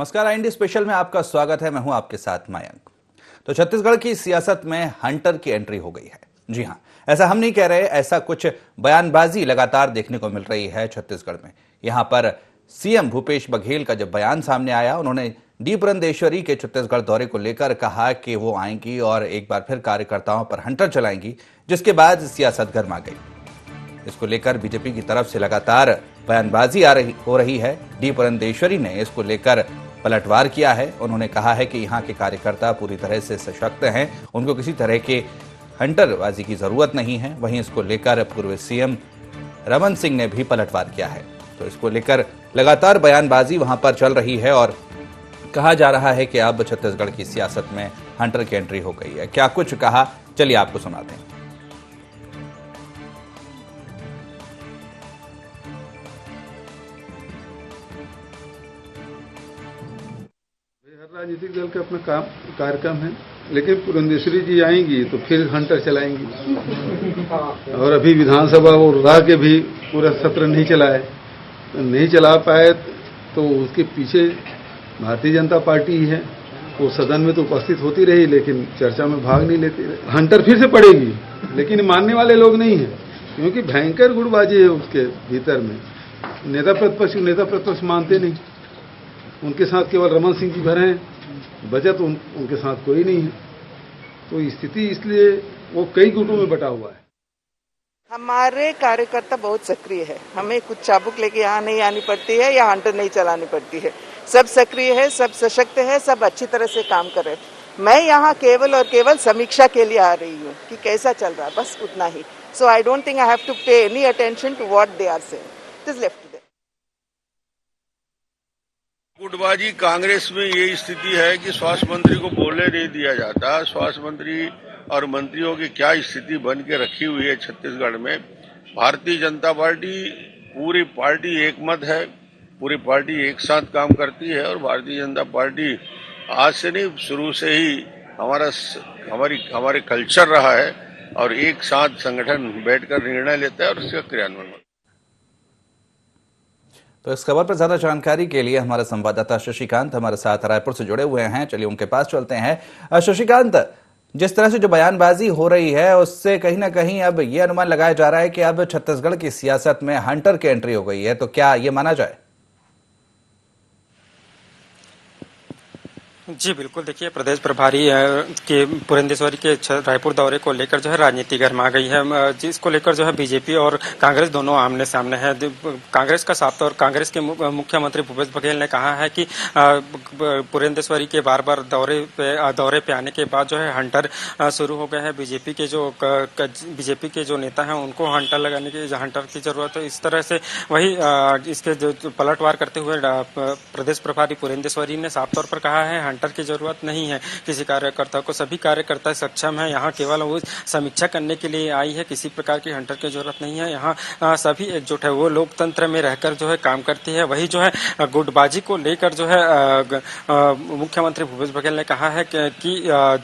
नमस्कार, IND special में आपका स्वागत है। मैं हूं आपके साथ मयंक। तो छत्तीसगढ़ की सियासत में हंटर की एंट्री हो गई है। जी हां, ऐसा हम नहीं कह रहे, ऐसा कुछ बयानबाजी लगातार देखने को मिल रही है छत्तीसगढ़ में। यहां पर सीएम भूपेश बघेल का जब बयान सामने आया, उन्होंने डी पुरंदेश्वरी के छत्तीसगढ़ दौरे को लेकर कहा कि वो आएंगी और एक बार फिर कार्यकर्ताओं पर हंटर चलाएंगी, जिसके बाद सियासत गर्मा गई। इसको लेकर बीजेपी की तरफ से लगातार बयानबाजी हो रही है। डी पुरंदेश्वरी ने इसको लेकर पलटवार किया है। उन्होंने कहा है कि यहाँ के कार्यकर्ता पूरी तरह से सशक्त हैं, उनको किसी तरह के हंटरबाजी की जरूरत नहीं है। वहीं इसको लेकर पूर्व सीएम रमन सिंह ने भी पलटवार किया है। तो इसको लेकर लगातार बयानबाजी वहां पर चल रही है और कहा जा रहा है कि अब छत्तीसगढ़ की सियासत में हंटर की एंट्री हो गई है। क्या कुछ कहा, चलिए आपको सुनाते हैं। राजनीतिक दल का अपना कार्यक्रम है, लेकिन पुरंदेश्वरी जी आएंगी तो फिर हंटर चलाएंगी। और अभी विधानसभा वो रह के भी पूरा सत्र नहीं चला पाए, तो उसके पीछे भारतीय जनता पार्टी ही है। वो सदन में तो उपस्थित होती रही, लेकिन चर्चा में भाग नहीं लेती रही। हंटर फिर से पड़ेगी, लेकिन मानने वाले लोग नहीं है, क्योंकि भयंकर गुटबाजी है उसके भीतर में। नेता प्रतिपक्ष मानते नहीं, उनके साथ केवल रमन सिंह जी भर हैं, बचत उनके साथ कोई नहीं है। तो स्थिति इसलिए वो कई गुटों में बटा हुआ है। हमारे कार्यकर्ता बहुत सक्रिय है, हमें कुछ चाबुक लेके यहाँ नहीं आनी पड़ती है या हंटर नहीं चलानी पड़ती है। सब सक्रिय है, सब सशक्त है, सब अच्छी तरह से काम कर रहे हैं। मैं यहाँ केवल और केवल समीक्षा के लिए आ रही हूँ कि कैसा चल रहा है, बस उतना ही। So I don't think I have to pay any attention to what they are saying. It is left. गुटबाजी कांग्रेस में ये स्थिति है कि स्वास्थ्य मंत्री को बोलने नहीं दिया जाता। स्वास्थ्य मंत्री और मंत्रियों की क्या स्थिति बन के रखी हुई है छत्तीसगढ़ में। भारतीय जनता पार्टी पूरी पार्टी एकमत है, पूरी पार्टी एक साथ काम करती है। और भारतीय जनता पार्टी आज से नहीं, शुरू से ही हमारे कल्चर रहा है और एक साथ संगठन बैठकर निर्णय लेता है और उसका क्रियान्वयन। तो इस खबर पर ज्यादा जानकारी के लिए हमारे संवाददाता शशिकांत हमारे साथ रायपुर से जुड़े हुए हैं। चलिए उनके पास चलते हैं। शशिकांत, जिस तरह से जो बयानबाजी हो रही है, उससे कहीं ना कहीं अब ये अनुमान लगाया जा रहा है कि अब छत्तीसगढ़ की सियासत में हंटर की एंट्री हो गई है, तो क्या ये माना जाए? जी बिल्कुल, देखिए प्रदेश प्रभारी के पुरंदेश्वरी के रायपुर दौरे को लेकर जो है राजनीति गर्मा गई है, जिसको लेकर जो है बीजेपी और कांग्रेस दोनों आमने सामने है। कांग्रेस का साफ तौर कांग्रेस के मुख्यमंत्री भूपेश बघेल ने कहा है कि पुरंदेश्वरी के बार बार दौरे पे आने के बाद जो है हंटर शुरू हो गया है। बीजेपी के जो नेता हैं उनको हंटर लगाने की हंटर की जरूरत है। इस तरह से वही इसके जो पलटवार करते हुए प्रदेश प्रभारी पुरंदेश्वरी ने साफ तौर पर कहा है हंटर की जरूरत नहीं है किसी कार्यकर्ता को। सभी कार्यकर्ता सक्षम है, यहाँ केवल वो समीक्षा करने के लिए आई है, किसी प्रकार की हंटर की जरूरत नहीं है। यहाँ सभी एकजुट है, वो लोकतंत्र में रहकर जो है काम करती है। वही जो है गुटबाजी को लेकर जो है मुख्यमंत्री भूपेश बघेल ने कहा है कि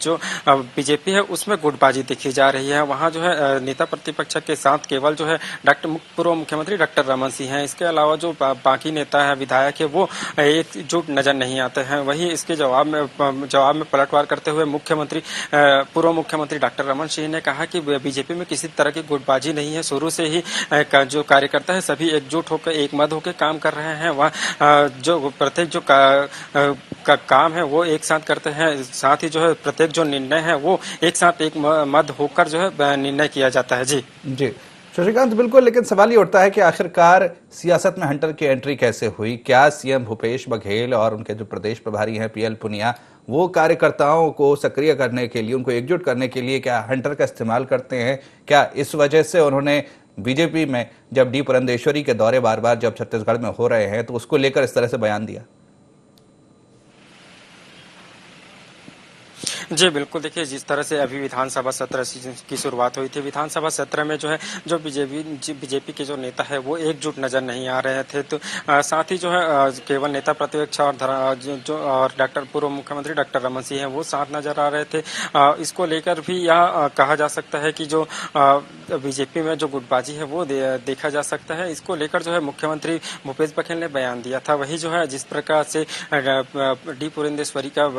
जो बीजेपी है उसमें गुटबाजी देखी जा रही है। वहाँ जो है नेता प्रतिपक्ष के साथ केवल जो है पूर्व मुख्यमंत्री डॉक्टर रमन सिंह है। इसके अलावा जो बाकी नेता है, विधायक है, वो एकजुट नजर नहीं आते हैं। वही इसके जवाब में पलटवार करते हुए पूर्व मुख्यमंत्री डॉक्टर रमन सिंह ने कहा कि बीजेपी में किसी तरह की गुटबाजी नहीं है। शुरू से ही जो कार्यकर्ता है सभी एकजुट होकर एक मत होकर काम कर रहे हैं। वह जो प्रत्येक जो काम है वो एक साथ करते हैं। साथ ही जो है प्रत्येक जो निर्णय है वो एक साथ एक मत होकर जो है निर्णय किया जाता है। जी शशिकांत, बिल्कुल, लेकिन सवाल ये उठता है कि आखिरकार सियासत में हंटर की एंट्री कैसे हुई? क्या सीएम भूपेश बघेल और उनके जो प्रदेश प्रभारी हैं PL पुनिया, वो कार्यकर्ताओं को सक्रिय करने के लिए, उनको एकजुट करने के लिए क्या हंटर का इस्तेमाल करते हैं? क्या इस वजह से उन्होंने बीजेपी में जब डी पुरंदेश्वरी के दौरे बार बार जब छत्तीसगढ़ में हो रहे हैं तो उसको लेकर इस तरह से बयान दिया? जी बिल्कुल, देखिए जिस तरह से अभी विधानसभा सत्र की शुरुआत हुई थी, विधानसभा सत्र में जो है जो बीजेपी के जो नेता है वो एकजुट नजर नहीं आ रहे थे। तो साथ ही जो है केवल नेता प्रतिपक्ष और और डॉक्टर पूर्व मुख्यमंत्री डॉक्टर रमन सिंह हैं वो साथ नजर आ रहे थे। इसको लेकर भी यह कहा जा सकता है कि जो बीजेपी में जो गुटबाजी है वो देखा जा सकता है। इसको लेकर जो है मुख्यमंत्री भूपेश बघेल ने बयान दिया था। वही जो है जिस प्रकार से डी पुरंदेश्वरी का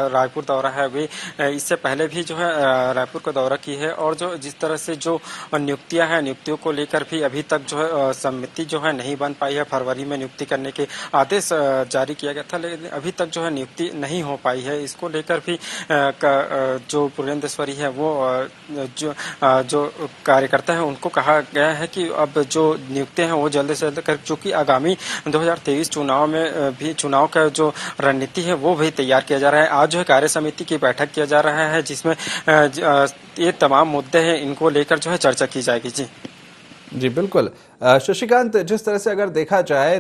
रायपुर दौरा है वे इससे पहले भी जो है रायपुर का दौरा की है, और जो जिस तरह से जो नियुक्तियां हैं नियुक्तियों को लेकर भी अभी तक जो है समिति जो है नहीं बन पाई है। फरवरी में नियुक्ति करने के आदेश जारी किया गया था, लेकिन अभी तक जो है नियुक्ति नहीं हो पाई है। इसको लेकर भी जो पुरंदेश्वरी है वो जो कार्यकर्ता है उनको कहा गया है कि अब जो नियुक्तियां हैं वो जल्द से जल्द कर, चूंकि आगामी 2023 चुनाव में भी चुनाव का जो रणनीति है वो भी तैयार किया जा रहा है। आज जो है कार्य समिति की बैठक किया जा रहा है जिसमें ये तमाम मुद्दे हैं, इनको लेकर जो है चर्चा की जाएगी। जी बिल्कुल। शशिकांत, जिस तरह से अगर देखा जाए,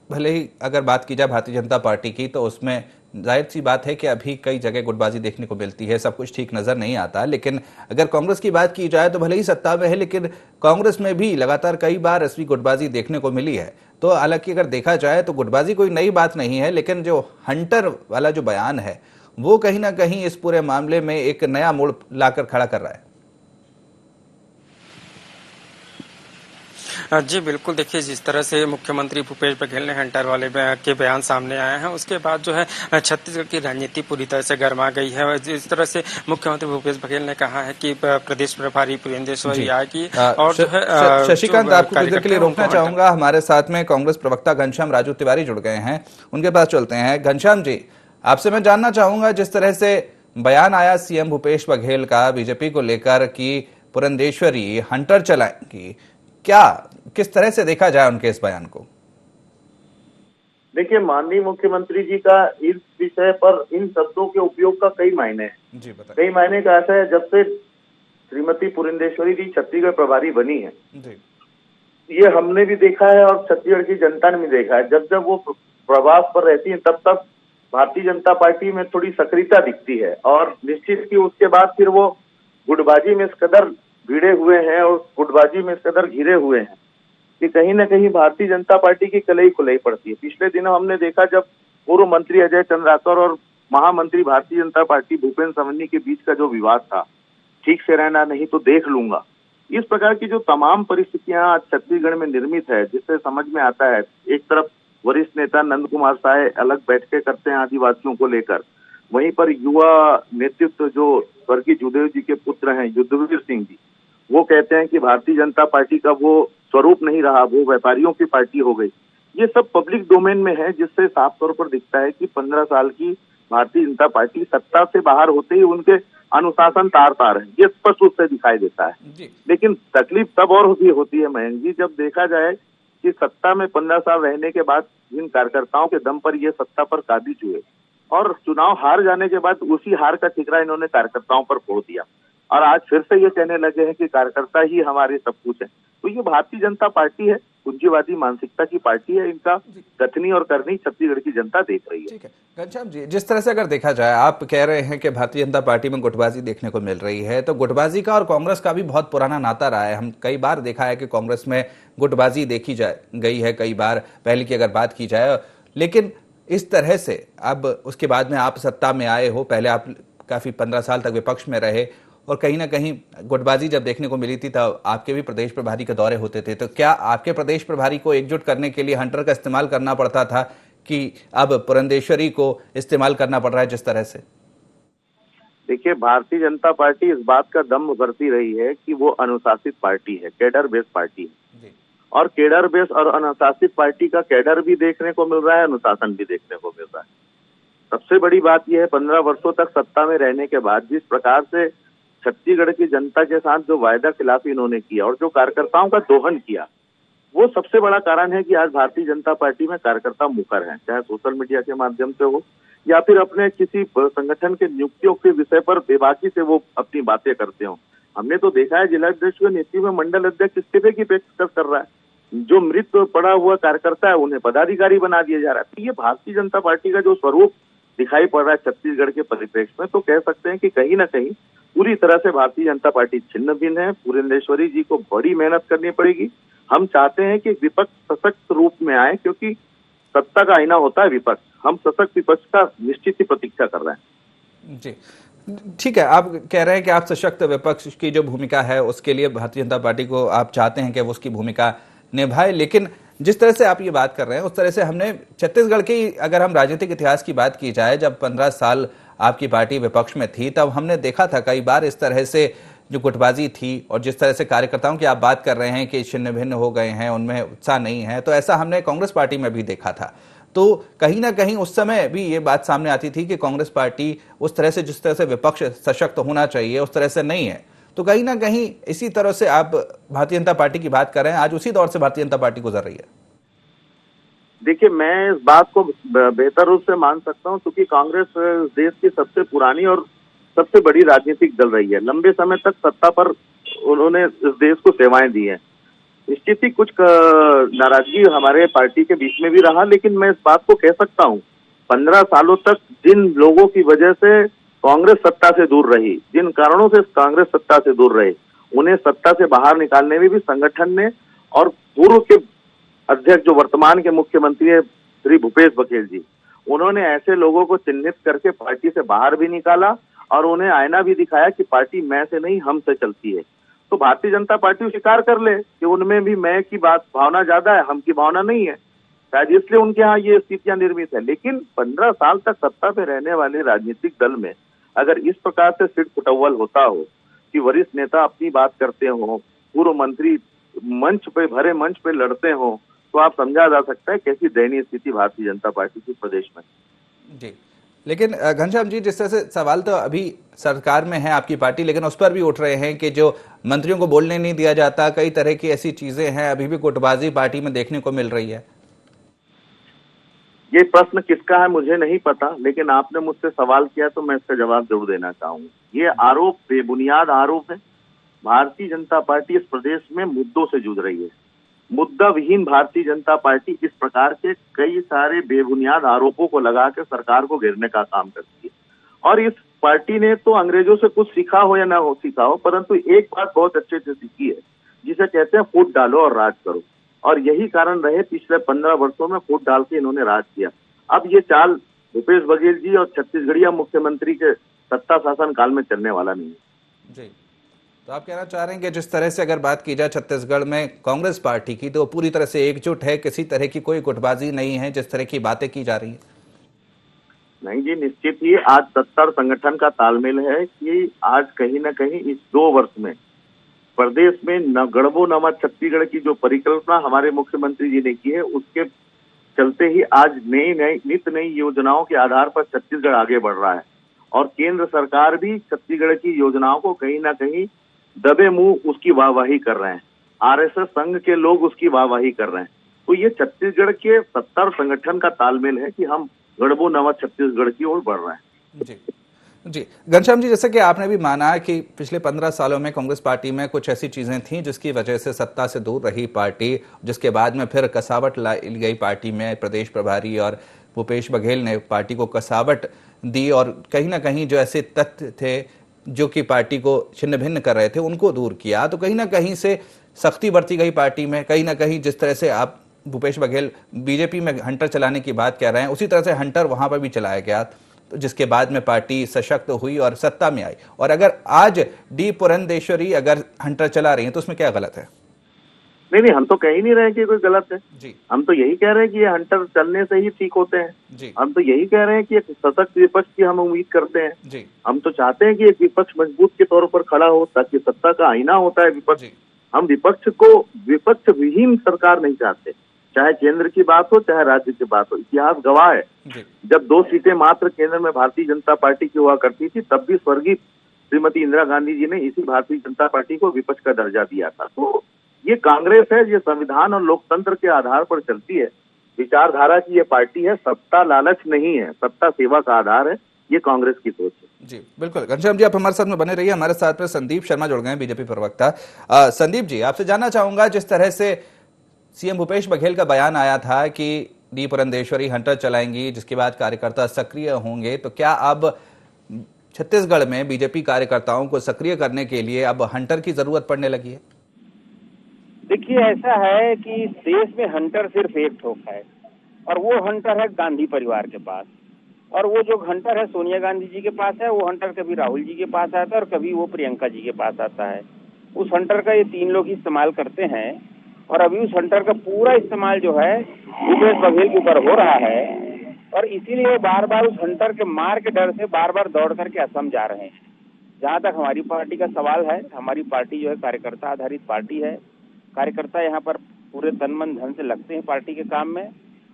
भले ही अगर बात की जाए भारतीय जनता पार्टी की, तो उसमें जाहिर सी बात है कि अभी कई जगह गुटबाजी देखने को मिलती है, सब कुछ ठीक नजर नहीं आता। लेकिन अगर कांग्रेस की बात की जाए तो भले ही सत्ता में है, लेकिन कांग्रेस में भी लगातार कई बार ऐसी गुटबाजी देखने को मिली है। तो हालांकि अगर देखा जाए तो गुटबाजी कोई नई बात नहीं है, लेकिन जो हंटर वाला जो बयान है वो कहीं ना कहीं इस पूरे मामले में एक नया मोड़ लाकर खड़ा कर रहा है। जी बिल्कुल, देखिए जिस तरह से मुख्यमंत्री भूपेश बघेल ने हंटर वाले के बयान सामने आए हैं, उसके बाद जो है छत्तीसगढ़ की राजनीति पूरी तरह से गर्मा गई है। जिस तरह से मुख्यमंत्री भूपेश बघेल ने कहा है कि प्रदेश प्रभारी पुरंदेश्वरी आएगी, और जो है शशिकांत, आपको कुछ देर के लिए रोकना चाहूंगा। हमारे साथ में कांग्रेस प्रवक्ता घनश्याम राजू तिवारी जुड़ गए हैं, उनके पास चलते हैं। घनश्याम जी, आपसे मैं जानना चाहूंगा, जिस तरह से बयान आया सीएम भूपेश बघेल का बीजेपी को लेकर कि पुरंदेश्वरी हंटर चलाएंगी, क्या किस तरह से देखा जाए उनके इस बयान को? देखिए, माननीय मुख्यमंत्री जी का इस विषय पर इन शब्दों के उपयोग का कई मायने हैं। जी बताइए। कई मायने का ऐसा है, जब से श्रीमती पुरंदेश्वरी जी छत्तीसगढ़ प्रभारी बनी है जी। ये हमने भी देखा है और छत्तीसगढ़ की जनता ने भी देखा है। जब जब वो प्रवास पर रहती है तब तब भारतीय जनता पार्टी में थोड़ी सक्रियता दिखती है, और निश्चित ही उसके बाद फिर वो गुटबाजी में इस कदर भिड़े हुए हैं और गुटबाजी में इस कदर घिरे हुए हैं कि कहीं न कहीं भारतीय जनता पार्टी की कलई खुलई पड़ती है। पिछले दिनों हमने देखा जब पूर्व मंत्री अजय चंद्राकर और महामंत्री भारतीय जनता पार्टी भूपेन्द्र सवन्नी के बीच का जो विवाद था, ठीक से रहना नहीं तो देख लूंगा, इस प्रकार की जो तमाम परिस्थितियां आज छत्तीसगढ़ में निर्मित है, जिससे समझ में आता है एक तरफ वरिष्ठ नेता नंद कुमार साय अलग बैठकें करते हैं आदिवासियों को लेकर, वहीं पर युवा नेतृत्व जो स्वर्गीय जुदेव जी के पुत्र हैं युद्धवीर सिंह जी, वो कहते हैं कि भारतीय जनता पार्टी का वो स्वरूप नहीं रहा, वो व्यापारियों की पार्टी हो गई। ये सब पब्लिक डोमेन में है, जिससे साफ तौर पर दिखता है कि 15 साल की भारतीय जनता पार्टी सत्ता से बाहर होते ही उनके अनुशासन तार तार है, ये स्पष्ट रूप से दिखाई देता है। लेकिन तकलीफ तब और भी होती है मयंक जी, जब देखा जाए कि सत्ता में 15 साल रहने के बाद जिन कार्यकर्ताओं के दम पर ये सत्ता पर काबिज हुए और चुनाव हार जाने के बाद उसी हार का ठिकरा इन्होंने कार्यकर्ताओं पर फोड़ दिया, और आज फिर से ये कहने लगे हैं कि कार्यकर्ता ही हमारे सब कुछ है। तो ये भारतीय जनता पार्टी है, पूंजीवादी मानसिकता की पार्टी है। इनका कथनी और करनी छत्तीसगढ़ की जनता देख रही है। ठीक है घनश्याम जी, जिस तरह से अगर देखा जाए, आप कह रहे हैं कि भारतीय जनता पार्टी में गुटबाजी देखने को मिल रही है, तो गुटबाजी का और कांग्रेस का भी बहुत पुराना नाता रहा है। हम कई बार देखा है कि कांग्रेस में गुटबाजी देखी गई है कई बार, पहले की अगर बात की जाए। लेकिन इस तरह से अब उसके बाद में आप सत्ता में आए हो, पहले आप काफी 15 साल तक विपक्ष में रहे, और कहीं ना कहीं गुटबाजी जब देखने को मिली थी तब आपके भी प्रदेश प्रभारी के दौरे होते थे। तो क्या आपके प्रदेश प्रभारी को एकजुट करने के लिए हंटर का इस्तेमाल करना पड़ता था कि अब पुरंदेश्वरी को इस्तेमाल करना पड़ रहा है जिस तरह से? देखिए, भारतीय जनता पार्टी इस बात का दम करती रही है कि वो अनुशासित पार्टी है, कैडर बेस्ड पार्टी है, और कैडर बेस्ड और अनुशासित पार्टी का कैडर भी देखने को मिल रहा है, अनुशासन भी देखने को मिल रहा है। सबसे बड़ी बात यह है, 15 वर्षों तक सत्ता में रहने के बाद जिस प्रकार से छत्तीसगढ़ की जनता के साथ जो वायदा खिलाफी इन्होंने किया और जो कार्यकर्ताओं का दोहन किया, वो सबसे बड़ा कारण है कि आज भारतीय जनता पार्टी में कार्यकर्ता मुकर हैं, चाहे सोशल मीडिया के माध्यम से हो या फिर अपने किसी संगठन के नियुक्तियों के विषय पर बेबाकी से वो अपनी बातें करते हो। हमने तो देखा है जिलाध्यक्ष की नियुक्ति में मंडल अध्यक्ष इस्तीफे की पेशकश कर रहा है, जो मृत पड़ा हुआ कार्यकर्ता है उन्हें पदाधिकारी बना दिया जा रहा है। तो ये भारतीय जनता पार्टी का जो स्वरूप दिखाई पड़ रहा है छत्तीसगढ़ के परिप्रेक्ष्य में, तो कह सकते हैं कि कहीं ना कहीं पूरी तरह से भारतीय जनता पार्टी छिन्न भिन्न है। पुरंदेश्वरी जी को बड़ी मेहनत करनी पड़ेगी। हम चाहते हैं कि विपक्ष सशक्त रूप में आए, क्योंकि सत्ता का आईना होता है विपक्ष। हम सशक्त विपक्ष का निश्चित ही प्रतीक्षा कर रहे हैं। जी, ठीक है। आप कह रहे हैं कि आप सशक्त विपक्ष की जो भूमिका है उसके लिए भारतीय जनता पार्टी को आप चाहते हैं कि वो उसकी भूमिका निभाए, लेकिन जिस तरह से आप ये बात कर रहे हैं उस तरह से हमने छत्तीसगढ़ की, अगर हम राजनीतिक इतिहास की बात की जाए, जब 15 साल आपकी पार्टी विपक्ष में थी तब हमने देखा था कई बार इस तरह से जो गुटबाजी थी और जिस तरह से कार्यकर्ताओं की आप बात कर रहे हैं कि छिन्न भिन्न हो गए हैं, उनमें उत्साह नहीं है, तो ऐसा हमने कांग्रेस पार्टी में भी देखा था। तो कहीं ना कहीं उस समय भी ये बात सामने आती थी कि कांग्रेस पार्टी उस तरह से, जिस तरह से विपक्ष सशक्त होना चाहिए उस तरह से नहीं है। तो कहीं ना कहीं इसी तरह से आप भारतीय जनता पार्टी की बात कर रहे हैं, आज उसी दौर से भारतीय जनता पार्टी गुजर रही है। देखिए, मैं इस बात को बेहतर रूप से मान सकता हूं, क्योंकि कांग्रेस देश की सबसे पुरानी और सबसे बड़ी राजनीतिक दल रही है। लंबे समय तक सत्ता पर उन्होंने इस देश को सेवाएं दी हैं। निश्चित ही कुछ नाराजगी हमारे पार्टी के बीच में भी रहा, लेकिन मैं इस बात को कह सकता हूं, 15 सालों तक जिन लोगों की वजह से कांग्रेस सत्ता से दूर रही, जिन कारणों से कांग्रेस सत्ता से दूर रहे, उन्हें सत्ता से बाहर निकालने में भी संगठन ने और पूर्व के अध्यक्ष जो वर्तमान के मुख्यमंत्री है श्री भूपेश बघेल जी, उन्होंने ऐसे लोगों को चिन्हित करके पार्टी से बाहर भी निकाला और उन्हें आईना भी दिखाया कि पार्टी मैं से नहीं हम से चलती है। तो भारतीय जनता पार्टी स्वीकार कर ले कि उनमें भी मैं की बात भावना ज्यादा है, हम की भावना नहीं है, शायद इसलिए उनके यहाँ ये स्थितियां निर्मित है। लेकिन 15 साल तक सत्ता पे रहने वाले राजनीतिक दल में अगर इस प्रकार से सिट फुटअव्वल होता हो कि वरिष्ठ नेता अपनी बात करते हो, पूर्व मंत्री मंच पे, भरे मंच पे लड़ते हो, तो आप समझा जा सकता है कैसी दयनीय स्थिति भारतीय जनता पार्टी की प्रदेश में। जी, लेकिन घनश्याम जी, जिस तरह से सवाल तो अभी सरकार में है आपकी पार्टी, लेकिन उस पर भी उठ रहे हैं कि जो मंत्रियों को बोलने नहीं दिया जाता, कई तरह की ऐसी चीजें हैं, अभी भी गुटबाजी पार्टी में देखने को मिल रही है। ये प्रश्न किसका है मुझे नहीं पता, लेकिन आपने मुझसे सवाल किया तो मैं इसका जवाब जरूर देना चाहूंगा। ये आरोप बेबुनियाद आरोप है। भारतीय जनता पार्टी इस प्रदेश में मुद्दों से जूझ रही है। मुद्दा विहीन भारतीय जनता पार्टी इस प्रकार के कई सारे बेबुनियाद आरोपों को लगा के सरकार को घेरने का काम करती है। और इस पार्टी ने तो अंग्रेजों से कुछ सीखा हो या ना हो सीखा हो, परंतु एक बात बहुत अच्छे से सीखी है, जिसे कहते हैं फूट डालो और राज करो। और यही कारण रहे पिछले 15 वर्षों में फूट डाल के इन्होंने राज किया। अब ये चाल भूपेश बघेल जी और छत्तीसगढ़िया मुख्यमंत्री के सत्ता शासन काल में चलने वाला नहीं है। जी, तो आप कहना चाह रहे हैं कि जिस तरह से अगर बात की जाए छत्तीसगढ़ में कांग्रेस पार्टी की, तो पूरी तरह से एकजुट है, किसी तरह की कोई गुटबाजी नहीं है जिस तरह की बातें की जा रही है? नहीं जी, निश्चित ही आज सत्ता और संगठन का तालमेल है कि आज कहीं ना कहीं इस 2 वर्ष में प्रदेश में न गढ़बो नवा छत्तीसगढ़ की जो परिकल्पना हमारे मुख्यमंत्री जी ने की है, उसके चलते ही आज नित नई योजनाओं के आधार पर छत्तीसगढ़ आगे बढ़ रहा है। और केंद्र सरकार भी छत्तीसगढ़ की योजनाओं को कहीं ना कहीं दबे मुंह उसकी वाहवाही कर रहे हैं। आरएसएस संघ के लोग उसकी वाहवाही कर रहे हैं। तो ये छत्तीसगढ़ के सत्ता और संगठन का तालमेल है कि हम गढ़बो नवा छत्तीसगढ़ की ओर बढ़ रहे हैं। जी जी, घनश्याम जी, जैसे कि आपने भी माना कि पिछले 15 सालों में कांग्रेस पार्टी में कुछ ऐसी चीजें थीं जिसकी वजह से सत्ता से दूर रही पार्टी, जिसके बाद में फिर कसावट लाई गई पार्टी में। प्रदेश प्रभारी और भूपेश बघेल ने पार्टी को कसावट दी और कहीं ना कहीं जो ऐसे तथ्य थे जो कि पार्टी को छिन्न भिन्न कर रहे थे उनको दूर किया। तो कहीं ना कहीं से सख्ती बरती गई पार्टी में। कहीं ना कहीं जिस तरह से आप भूपेश बघेल बीजेपी में हंटर चलाने की बात कह रहे हैं, उसी तरह से हंटर वहां पर भी चलाया गया, तो जिसके बाद में पार्टी सशक्त हुई और सत्ता में आई। और अगर आज डी पुरंदेश्वरी अगर हंटर चला रही है तो उसमें क्या गलत है? नहीं, हम तो कह ही नहीं रहे कि कोई गलत है जी। हम तो यही कह रहे हैं कि ये हंटर चलने से ही ठीक होते हैं जी। हम तो यही कह रहे हैं कि एक सशक्त विपक्ष की हम उम्मीद करते हैं जी। हम तो चाहते हैं कि एक विपक्ष मजबूत के तौर पर खड़ा हो, ताकि सत्ता का आईना होता है विपक्ष। हम विपक्ष विहीन सरकार नहीं चाहते, चाहे केंद्र की बात हो चाहे राज्य की बात हो। इतिहास गवाह है, जब 2 सीटें मात्र केंद्र में भारतीय जनता पार्टी की हुआ करती थी, तब भी स्वर्गीय श्रीमती इंदिरा गांधी जी ने इसी भारतीय जनता पार्टी को विपक्ष का दर्जा दिया था। तो ये कांग्रेस है, ये संविधान और लोकतंत्र के आधार पर चलती है, विचारधारा की ये पार्टी है। सत्ता लालच नहीं है, सत्ता सेवा का आधार है, ये कांग्रेस की सोच है। जी बिल्कुल। घनश्याम जी, आप हमारे साथ में बने रहिए। हमारे साथ में संदीप शर्मा जुड़ गए हैं, बीजेपी प्रवक्ता। संदीप जी, आपसे जानना चाहूंगा, जिस तरह से सीएम भूपेश बघेल का बयान आया था कि डी पुरंदेश्वरी हंटर चलाएंगी, जिसके बाद कार्यकर्ता सक्रिय होंगे, तो क्या अब छत्तीसगढ़ में बीजेपी कार्यकर्ताओं को सक्रिय करने के लिए अब हंटर की जरूरत पड़ने लगी है? देखिए, ऐसा है कि देश में हंटर सिर्फ एक ठोक है और वो हंटर है गांधी परिवार के पास। और वो जो हंटर है सोनिया गांधी जी के पास है, वो हंटर कभी राहुल जी के पास आता है और कभी वो प्रियंका जी के पास आता है। उस हंटर का ये तीन लोग ही इस्तेमाल करते हैं और अभी उस हंटर का पूरा इस्तेमाल जो है भूपेश बघेल के ऊपर हो रहा है और इसीलिए वो बार बार उस हंटर के मार के डर से बार बार दौड़ करके असम जा रहे हैं। जहाँ तक हमारी पार्टी का सवाल है, हमारी पार्टी जो है कार्यकर्ता आधारित पार्टी है। कार्यकर्ता यहाँ पर पूरे तन मन धन से लगते हैं पार्टी के काम में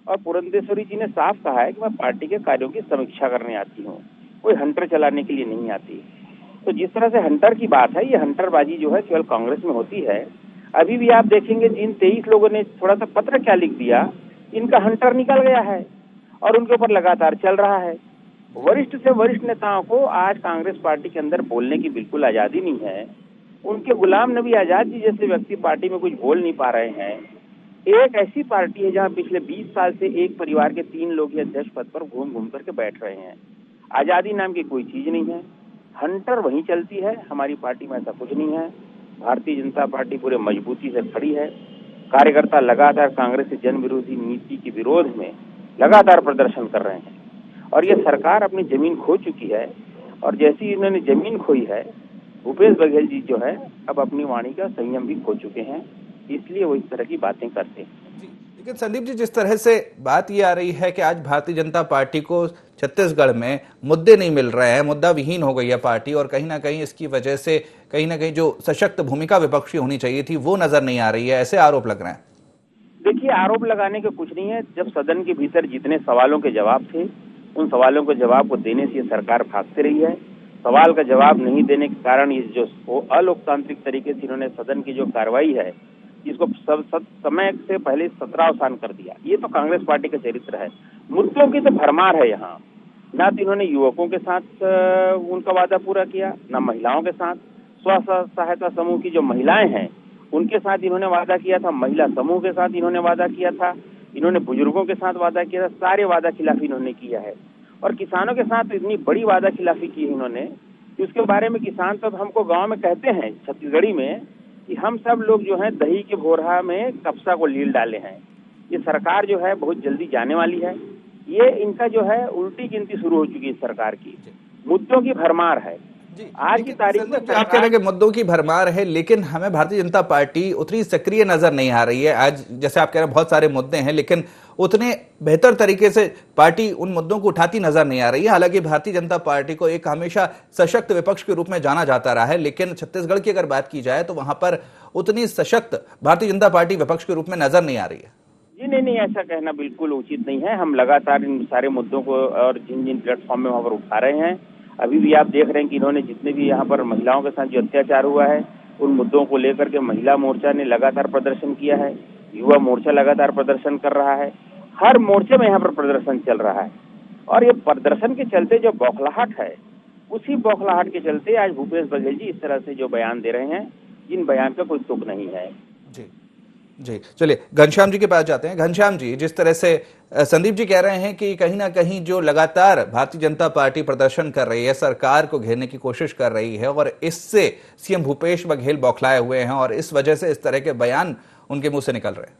और पुरंदेश्वरी जी ने साफ कहा है कि मैं पार्टी के कार्यों की समीक्षा करने आती हूँ, कोई हंटर चलाने के लिए नहीं आती। तो जिस तरह से हंटर की बात है, ये हंटरबाजी जो है केवल कांग्रेस में होती है। अभी भी आप देखेंगे जिन 23 लोगों ने थोड़ा सा पत्र क्या लिख दिया, इनका हंटर निकल गया है और उनके ऊपर लगातार चल रहा है। वरिष्ठ से वरिष्ठ नेताओं को आज कांग्रेस पार्टी के अंदर बोलने की बिल्कुल आजादी नहीं है। उनके गुलाम नबी आजाद जी जैसे व्यक्ति पार्टी में कुछ बोल नहीं पा रहे हैं। एक ऐसी पार्टी है जहां पिछले 20 साल से एक परिवार के 3 लोग ही अध्यक्ष पद पर घूम घूम करके बैठ रहे हैं। आजादी नाम की कोई चीज नहीं है, हंटर वहीं चलती है। हमारी पार्टी में ऐसा कुछ नहीं है। भारतीय जनता पार्टी पूरे मजबूती से खड़ी है। कार्यकर्ता लगातार कांग्रेस की जन विरोधी नीति के विरोध में लगातार प्रदर्शन कर रहे हैं और ये सरकार अपनी जमीन खो चुकी है और जैसी इन्होंने जमीन खोई है, भूपेश बघेल जी जो है अब अपनी वाणी का संयम भी खो चुके हैं, इसलिए वो इस तरह की बातें करते हैं। लेकिन संदीप जी, जिस तरह से बात ये आ रही है कि आज भारतीय जनता पार्टी को छत्तीसगढ़ में मुद्दे नहीं मिल रहे हैं, मुद्दा विहीन हो गई है पार्टी और कहीं ना कहीं इसकी वजह से कहीं ना कहीं जो सशक्त भूमिका विपक्ष की होनी चाहिए थी वो नजर नहीं आ रही है, ऐसे आरोप लग रहे हैं। देखिए, आरोप लगाने का कुछ नहीं है। जब सदन के भीतर जितने सवालों के जवाब थे, उन सवालों के जवाब को देने से सरकार भागती रही है। सवाल का जवाब नहीं देने के कारण इस जो अलोकतांत्रिक तरीके से इन्होंने सदन की जो कार्रवाई है, जिसको समय से पहले सत्रावसान कर दिया, ये तो कांग्रेस पार्टी का चरित्र है। मुद्दों की तो भरमार है यहाँ। ना तो इन्होंने युवकों के साथ उनका वादा पूरा किया, ना महिलाओं के साथ। स्व सहायता समूह की जो महिलाएं हैं उनके साथ इन्होंने वादा किया था, महिला समूह के साथ इन्होंने वादा किया था, इन्होंने बुजुर्गों के साथ वादा किया था। सारे वादा खिलाफी इन्होंने किया है और किसानों के साथ इतनी बड़ी वादा खिलाफी की है इन्होंने कि उसके बारे में किसान तो हमको गाँव में कहते हैं छत्तीसगढ़ी में कि हम सब लोग जो है दही के भोरहा में कपसा को लील डाले हैं। ये सरकार जो है बहुत जल्दी जाने वाली है। ये इनका जो है उल्टी गिनती शुरू हो चुकी है सरकार की। मुद्दों की भरमार है। आज की तारीख में आप कह रहे हैं कि मुद्दों की भरमार है, लेकिन हमें भारतीय जनता पार्टी उतनी सक्रिय नजर नहीं आ रही है। आज जैसे आप कह रहे हैं बहुत सारे मुद्दे हैं, लेकिन उतने बेहतर तरीके से पार्टी उन मुद्दों को उठाती नजर नहीं आ रही है। हालांकि भारतीय जनता पार्टी को एक हमेशा सशक्त विपक्ष के रूप में जाना जाता रहा है, लेकिन छत्तीसगढ़ की अगर बात की जाए तो वहां पर उतनी सशक्त भारतीय जनता पार्टी विपक्ष के रूप में नजर नहीं आ रही है। जी नहीं, ऐसा कहना बिल्कुल उचित नहीं है। हम लगातार इन सारे मुद्दों को और जिन जिन प्लेटफॉर्म में वहां पर उठा रहे हैं, अभी भी आप देख रहे हैं कि इन्होंने जितने भी यहाँ पर महिलाओं के साथ जो अत्याचार हुआ है, उन मुद्दों को लेकर के महिला मोर्चा ने लगातार प्रदर्शन किया है, युवा मोर्चा लगातार प्रदर्शन कर रहा है। हर मोर्चे में यहाँ पर प्रदर्शन चल रहा है और ये प्रदर्शन के चलते जो बौखलाहट है, उसी बौखलाहट के चलते आज भूपेश बघेल जी इस तरह से जो बयान दे रहे हैं, जिन बयान का कोई तुक नहीं है। जी, चलिए घनश्याम जी के पास जाते हैं। घनश्याम जी, जिस तरह से संदीप जी कह रहे हैं कि कहीं ना कहीं जो लगातार भारतीय जनता पार्टी प्रदर्शन कर रही है, सरकार को घेरने की कोशिश कर रही है और इससे सीएम भूपेश बघेल बौखलाए हुए हैं और इस वजह से इस तरह के बयान उनके मुंह से निकल रहे हैं।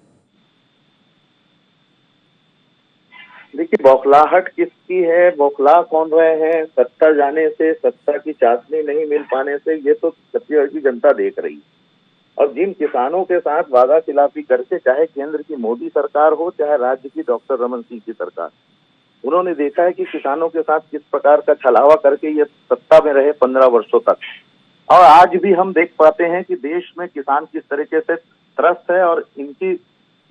देखिए, बौखलाहट किसकी है, बौखला कौन रहे हैं? सत्ता जाने से, सत्ता की चाशनी नहीं मिल पाने से ये तो छत्तीसगढ़ की जनता देख रही है। और जिन किसानों के साथ वादा खिलाफी करके, चाहे केंद्र की मोदी सरकार हो, चाहे राज्य की डॉक्टर रमन सिंह की सरकार, उन्होंने देखा है कि किसानों के साथ किस प्रकार का छलावा करके ये सत्ता में रहे 15 वर्षों तक। और आज भी हम देख पाते हैं कि देश में किसान किस तरीके से त्रस्त है और इनकी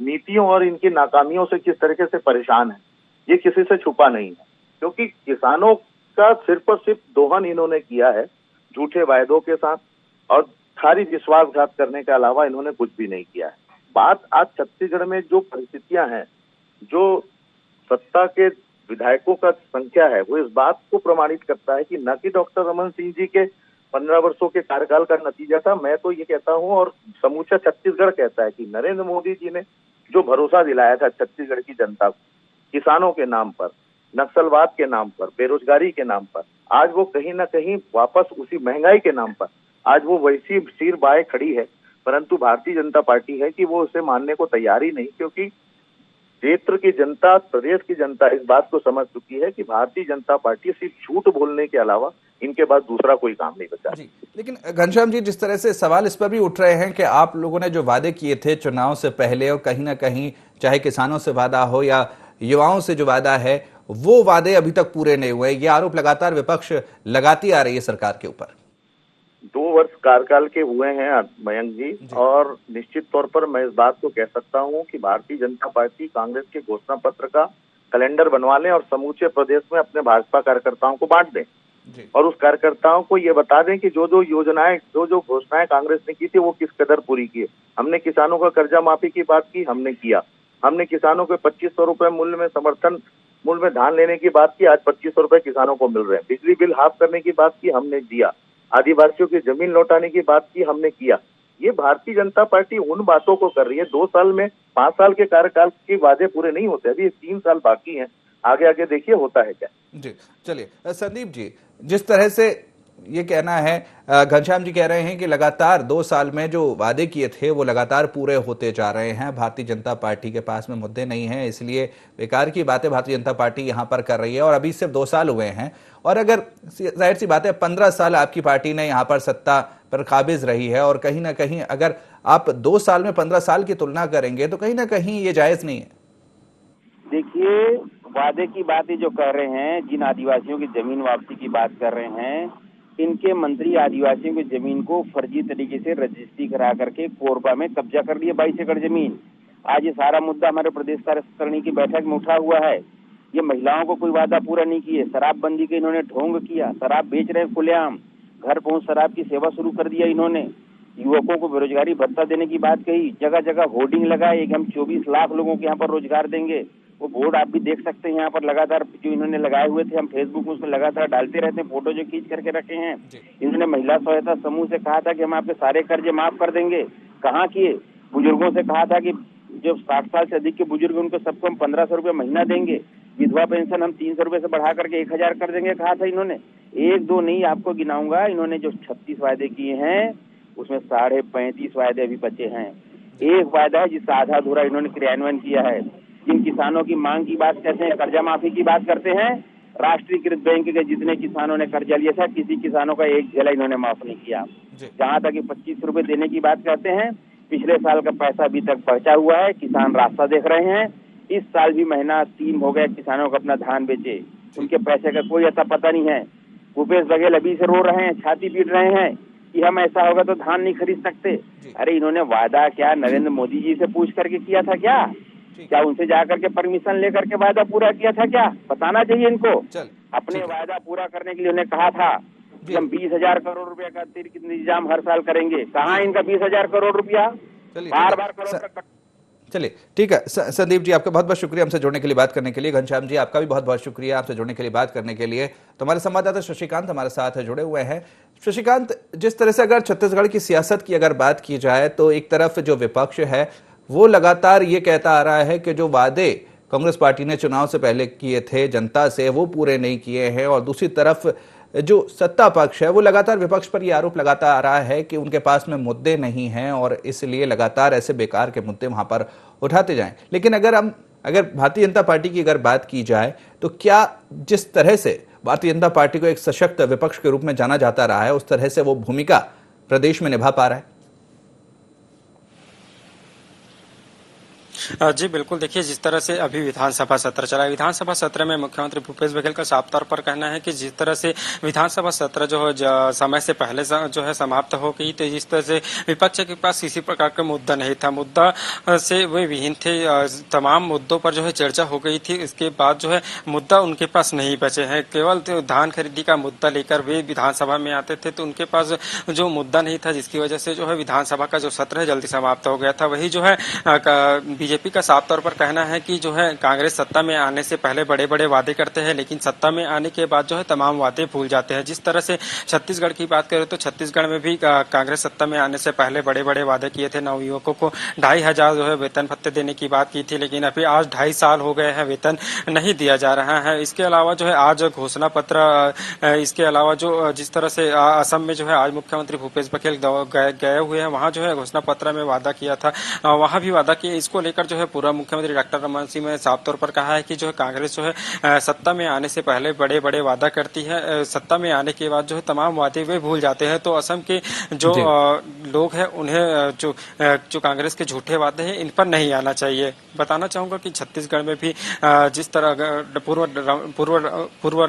नीतियों और इनकी नाकामियों से किस तरीके से परेशान है, ये किसी से छुपा नहीं है। क्योंकि किसानों का सिर्फ और सिर्फ दोहन इन्होंने किया है झूठे वायदों के साथ और सारी विश्वासघात करने के अलावा इन्होंने कुछ भी नहीं किया है। बात आज छत्तीसगढ़ में जो परिस्थितियां हैं, जो सत्ता के विधायकों का संख्या है, वो इस बात को प्रमाणित करता है कि न कि डॉक्टर रमन सिंह जी के 15 वर्षों के कार्यकाल का नतीजा था। मैं तो ये कहता हूं और समूचा छत्तीसगढ़ कहता है कि नरेंद्र मोदी जी ने जो भरोसा दिलाया था छत्तीसगढ़ की जनता को, किसानों के नाम पर, नक्सलवाद के नाम पर, बेरोजगारी के नाम पर, आज वो कहीं ना कहीं वापस उसी महंगाई के नाम पर आज वो वैसी सिर बाए खड़ी है। परंतु भारतीय जनता पार्टी है कि वो उसे मानने को तैयार ही नहीं, क्योंकि क्षेत्र की जनता, प्रदेश की जनता इस बात को समझ चुकी है कि भारतीय जनता पार्टी सिर्फ झूठ बोलने के अलावा इनके पास दूसरा कोई काम नहीं बचा जी। लेकिन घनश्याम जी, जिस तरह से सवाल इस पर भी उठ रहे हैं कि आप लोगों ने जो वादे किए थे चुनाव से पहले, और कहीं ना कहीं चाहे किसानों से वादा हो या युवाओं से जो वादा है, वो वादे अभी तक पूरे नहीं हुए, ये आरोप लगातार विपक्ष लगाती आ रही है सरकार के ऊपर। 2 वर्ष कार्यकाल के हुए हैं मयंक जी, और निश्चित तौर पर मैं इस बात को कह सकता हूं कि भारतीय जनता पार्टी कांग्रेस के घोषणा पत्र का कैलेंडर बनवा लें और समूचे प्रदेश में अपने भाजपा कार्यकर्ताओं को बांट दें और उस कार्यकर्ताओं को ये बता दें कि जो जो योजनाएं, जो जो घोषणाएं कांग्रेस ने की थी वो किस कदर पूरी की है। हमने किसानों का कर्जा माफी की बात की, हमने किया। हमने किसानों को 2500 रुपए मूल्य में समर्थन मूल्य में धान लेने की बात की, आज 2500 रुपए किसानों को मिल रहे हैं। बिजली बिल हाफ करने की बात की, हमने दिया। आदिवासियों की जमीन लौटाने की बात की, हमने किया। ये भारतीय जनता पार्टी उन बातों को कर रही है। 2 साल में 5 साल के कार्यकाल के वादे पूरे नहीं होते, अभी 3 साल बाकी हैं। आगे आगे देखिए होता है क्या। जी चलिए संदीप जी, जिस तरह से ये कहना है, घनश्याम जी कह रहे हैं कि लगातार 2 साल में जो वादे किए थे वो लगातार पूरे होते जा रहे हैं, भारतीय जनता पार्टी के पास में मुद्दे नहीं हैं, इसलिए बेकार की बातें भारतीय जनता पार्टी यहाँ पर कर रही है। और अभी सिर्फ 2 साल हुए हैं, और अगर जाहिर सी बात है 15 साल आपकी पार्टी ने यहाँ पर सत्ता पर काबिज रही है, और कहीं ना कहीं अगर आप 2 साल में 15 साल की तुलना करेंगे तो कहीं ना कहीं ये जायज नहीं है। देखिए, वादे की बातें जो कर रहे हैं, जिन आदिवासियों की जमीन वापसी की बात कर रहे हैं, इनके मंत्री आदिवासियों की जमीन को फर्जी तरीके से रजिस्ट्री करा करके कोरबा में कब्जा कर लिए 22 एकड़ जमीन। आज ये सारा मुद्दा हमारे प्रदेश कार्यकारिणी की बैठक में उठा हुआ है। ये महिलाओं को कोई वादा पूरा नहीं किए, शराबबंदी के इन्होंने ढोंग किया, शराब बेच रहे हैं खुलेआम, घर पहुंच शराब की सेवा शुरू कर दिया इन्होंने, युवकों को बेरोजगारी भत्ता देने की बात कही, जगह जगह होर्डिंग लगाए कि हम 24 लाख लोगों को यहाँ पर रोजगार देंगे। वो बोर्ड आप भी देख सकते हैं यहाँ पर लगातार जो इन्होंने लगाए हुए थे, हम फेसबुक में उसमें लगातार डालते रहते हैं, फोटो जो खींच करके रखे हैं। इन्होंने महिला सहायता समूह से कहा था कि हम आपके सारे कर्जे माफ कर देंगे, कहाँ किए? बुजुर्गों से कहा था कि जो 60 साल से अधिक के बुजुर्ग उनको सबको हम 1500 रुपये महीना देंगे, विधवा पेंशन हम 300 रुपये से बढ़ा करके 1000 कर देंगे, कहा था इन्होंने। 1-2 नहीं आपको गिनाऊंगा, इन्होंने जो 36 वायदे किए हैं उसमें 35.5 वायदे अभी बचे हैं। एक वायदा है जिसका आधा अधूरा इन्होंने क्रियान्वयन किया है। जिन किसानों की मांग की बात करते हैं, कर्जा माफी की बात करते हैं, राष्ट्रीयकृत बैंक के जितने किसानों ने कर्जा लिया था, किसी किसानों का एक झेला इन्होंने माफ नहीं किया। जहाँ तक 25 रुपए देने की बात करते हैं, पिछले साल का पैसा अभी तक बचा हुआ है, किसान रास्ता देख रहे हैं। इस साल भी महीना 3 हो गया किसानों को अपना धान बेचे, उनके पैसे का कोई अता पता नहीं है। भूपेश बघेल अभी से रो रहे हैं, छाती पीट रहे हैं कि हम ऐसा होगा तो धान नहीं खरीद सकते। अरे इन्होंने वादा क्या नरेंद्र मोदी जी से पूछ करके किया था क्या उनसे जाकर के परमिशन लेकर के वादा पूरा किया था क्या? बताना चाहिए इनको। अपने वादा पूरा करने के लिए उन्हें कहा था कि हम 20,000 करोड़ रुपया का अतिरिक्त इंतजाम हर साल करेंगे। कहाँ इनका 20,000 करोड़ रुपया? बार करोड़ का। चलिए ठीक है संदीप जी, आपका बहुत बहुत शुक्रिया हमसे जुड़ने के लिए, बात करने के लिए। घनश्याम जी, आपका भी बहुत बहुत शुक्रिया आपसे जुड़ने के लिए, बात करने के लिए। तो हमारे संवाददाता शशिकांत हमारे साथ जुड़े हुए हैं। शशिकांत, जिस तरह से अगर छत्तीसगढ़ की सियासत की अगर बात की जाए तो एक तरफ जो विपक्ष है वो लगातार ये कहता आ रहा है कि जो वादे कांग्रेस पार्टी ने चुनाव से पहले किए थे जनता से वो पूरे नहीं किए हैं, और दूसरी तरफ जो सत्ता पक्ष है वो लगातार विपक्ष पर ये आरोप लगाता आ रहा है कि उनके पास में मुद्दे नहीं हैं और इसलिए लगातार ऐसे बेकार के मुद्दे वहां पर उठाते जाएं। लेकिन अगर भारतीय जनता पार्टी की अगर बात की जाए तो क्या जिस तरह से भारतीय जनता पार्टी को एक सशक्त विपक्ष के रूप में जाना जाता रहा है उस तरह से वो भूमिका प्रदेश में निभा पा रहा है? जी बिल्कुल, देखिए जिस तरह से अभी विधानसभा सत्र चला, विधानसभा सत्र में मुख्यमंत्री भूपेश बघेल का साफ तौर पर कहना है कि जिस तरह से विधानसभा सत्र जो है समय से पहले जो है समाप्त हो गई, तो जिस तरह से विपक्ष के पास किसी प्रकार का मुद्दा नहीं था, मुद्दा से वे विहीन थे, तमाम मुद्दों पर जो है चर्चा हो गई थी। इसके बाद जो है मुद्दा उनके पास नहीं बचे हैं, केवल धान खरीदी का मुद्दा लेकर वे विधानसभा में आते थे, तो उनके पास जो मुद्दा नहीं था, जिसकी वजह से जो है विधानसभा का जो सत्र है जल्दी समाप्त हो गया था। वही जो है बीजेपी बीजेपी का साफ तौर पर कहना है कि जो है कांग्रेस सत्ता में आने से पहले बड़े बड़े वादे करते हैं, लेकिन सत्ता में आने के बाद जो है तमाम वादे भूल जाते हैं। जिस तरह से छत्तीसगढ़ की बात करें तो छत्तीसगढ़ में भी कांग्रेस सत्ता में आने से पहले बड़े बड़े वादे किए थे। नवयुवकों को 2,500 जो है वेतन भत्ते देने की बात की थी, लेकिन अभी आज 2.5 साल हो गए हैं, वेतन नहीं दिया जा रहा है। इसके अलावा जो है आज घोषणा पत्र, इसके अलावा जो जिस तरह से असम में जो है आज मुख्यमंत्री भूपेश बघेल गए हुए हैं, वहां जो है घोषणा पत्र में वादा किया था, वहां भी वादा किया। इसको लेकर जो है पूर्व मुख्यमंत्री डॉक्टर रमन सिंह ने साफ तौर पर कहा है कि जो है कांग्रेस जो है सत्ता में आने से पहले बड़े बड़े वादा करती है, सत्ता में आने के बाद जो है तमाम वादे वे भूल जाते हैं। तो असम के जो लोग हैं उन्हें जो कांग्रेस के झूठे वादे हैं इन पर नहीं आना चाहिए। बताना चाहूंगा कि छत्तीसगढ़ में भी जिस तरह पूर्व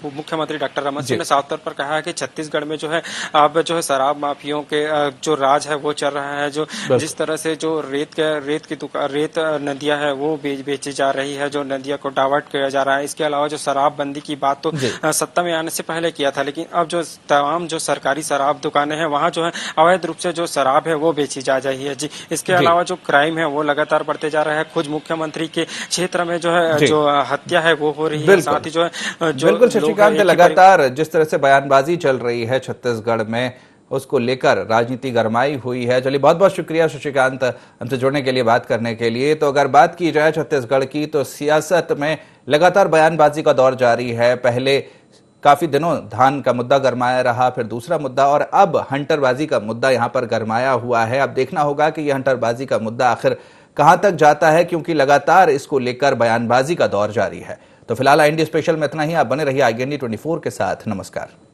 मुख्यमंत्री डॉक्टर रमन सिंह ने साफ तौर पर कहा है कि छत्तीसगढ़ में जो है अब जो है शराब माफियों के जो राज है वो चल रहा है। जो जिस तरह से जो रेत नदियां है वो बेची जा रही है, जो नदियां को डाइवर्ट किया जा रहा है। इसके अलावा जो शराबबंदी की बात तो सत्ता में आने से पहले किया था, लेकिन अब जो तमाम जो सरकारी शराब दुकानें हैं वहां जो है अवैध रूप से जो शराब है वो बेची जा रही है। जी, इसके अलावा जो क्राइम है वो लगातार बढ़ते जा रहा है। खुद मुख्यमंत्री के क्षेत्र में जो है जो हत्या है वो हो रही है। साथ ही जो है जो बिल्कुल शशिकांत, लगातार जिस तरह से बयानबाजी चल रही है छत्तीसगढ़ में, उसको लेकर राजनीति गरमाई हुई है। चलिए, बहुत बहुत शुक्रिया शशिकांत हमसे जुड़ने के लिए, बात करने के लिए। तो अगर बात की जाए छत्तीसगढ़ की, तो सियासत में लगातार बयानबाजी का दौर जारी है। पहले काफी दिनों धान का मुद्दा गरमाया रहा, फिर दूसरा मुद्दा, और अब हंटरबाजी का मुद्दा यहां पर गरमाया हुआ है। अब देखना होगा कि यह हंटरबाजी का मुद्दा आखिर कहां तक जाता है, क्योंकि लगातार इसको लेकर बयानबाजी का दौर जारी है। तो फिलहाल IND स्पेशल में इतना ही। आप बने रहिए IND 24 के साथ। नमस्कार।